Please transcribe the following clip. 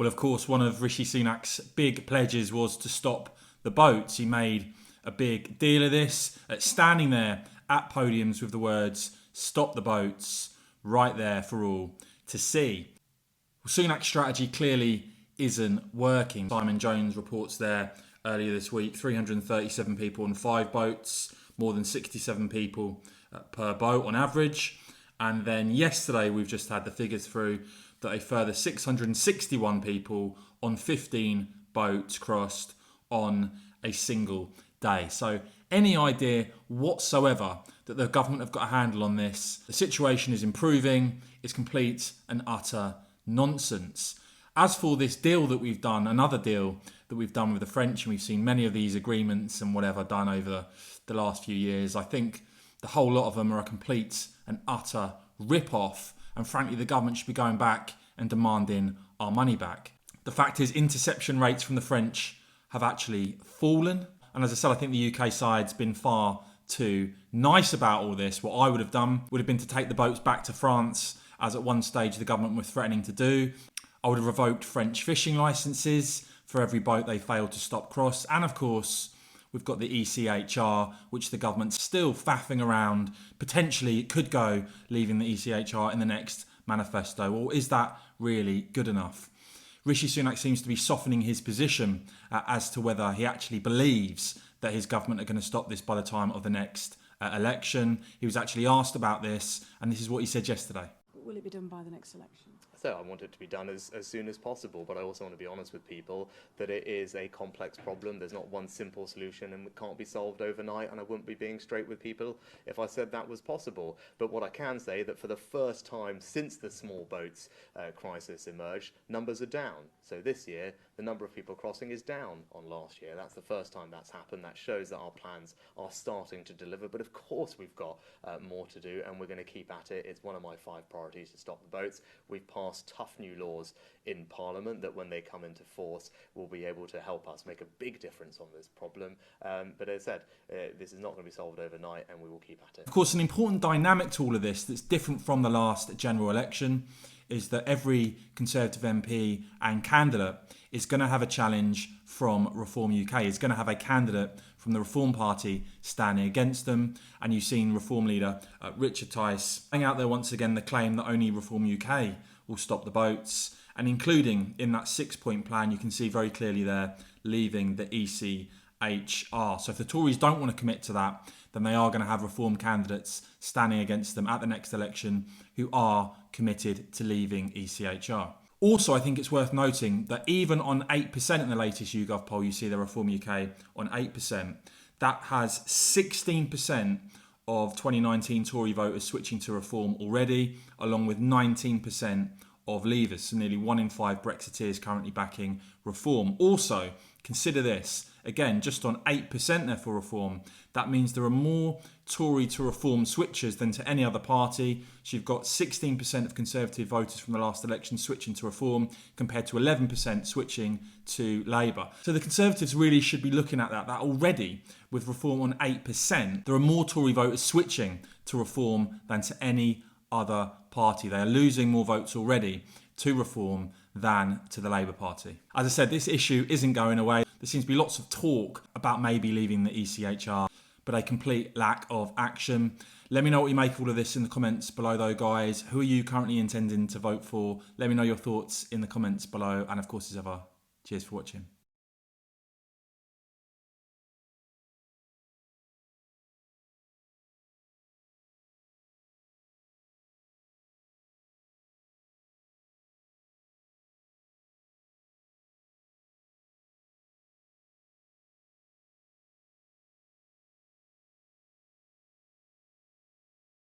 Well, of course, one of Rishi Sunak's big pledges was to stop the boats. He made a big deal of this, standing there at podiums with the words, "Stop the boats," right there for all to see. Well, Sunak's strategy clearly isn't working. Simon Jones reports there earlier this week, 337 people on 5 boats, more than 67 people per boat on average. And then yesterday we've just had the figures through that a further 661 people on 15 boats crossed on a single day. So any idea whatsoever that the government have got a handle on this, the situation is improving, is complete and utter nonsense. As for this deal that we've done, another deal that we've done with the French, and we've seen many of these agreements and whatever done over the last few years, I think the whole lot of them are a complete and utter rip-off, and frankly the government should be going back and demanding our money back. The fact is, interception rates from the French have actually fallen, and as I said, I think the UK side's been far too nice about all this. What I would have done would have been to take the boats back to France, as at one stage the government was threatening to do. I would have revoked French fishing licences for every boat they failed to stop cross. And of course, we've got the ECHR, which the government's still faffing around. Potentially it could go leaving the ECHR in the next manifesto. Or is that really good enough? Rishi Sunak seems to be softening his position as to whether he actually believes that his government are going to stop this by the time of the next election. He was actually asked about this, and this is what he said yesterday. Will it be done by the next election? So I want it to be done as soon as possible, but I also want to be honest with people that it is a complex problem. There's not one simple solution and it can't be solved overnight, and I wouldn't be being straight with people if I said that was possible. But what I can say that for the first time since the small boats crisis emerged, numbers are down. So this year, the number of people crossing is down on last year. That's the first time that's happened. That shows that our plans are starting to deliver. But of course we've got more to do, and we're going to keep at it. It's one of my 5 priorities to stop the boats. We've passed tough new laws in Parliament that when they come into force will be able to help us make a big difference on this problem. But as I said, this is not going to be solved overnight, and we will keep at it. Of course, an important dynamic to all of this that's different from the last general election is that every Conservative MP and candidate is going to have a challenge from Reform UK. Is going to have a candidate from the Reform Party standing against them. And you've seen Reform leader Richard Tice putting out there once again the claim that only Reform UK will stop the boats. And including in that 6-point plan, you can see very clearly there leaving the ECHR. So if the Tories don't want to commit to that, then they are going to have Reform candidates standing against them at the next election who are committed to leaving ECHR. Also, I think it's worth noting that even on 8% in the latest YouGov poll, you see the Reform UK on 8%. That has 16% of 2019 Tory voters switching to Reform already, along with 19% of Leavers. So nearly 1 in 5 Brexiteers currently backing Reform. Also, consider this. Again, just on 8% there for Reform, that means there are more Tory to Reform switchers than to any other party. So you've got 16% of Conservative voters from the last election switching to Reform compared to 11% switching to Labour. So the Conservatives really should be looking at that already with Reform on 8%. There are more Tory voters switching to Reform than to any other party. They are losing more votes already to Reform than to the Labour Party. As I said, this issue isn't going away. There seems to be lots of talk about maybe leaving the ECHR, but a complete lack of action. Let me know what you make of all of this in the comments below though, guys. Who are you currently intending to vote for? Let me know your thoughts in the comments below. And of course, as ever, cheers for watching.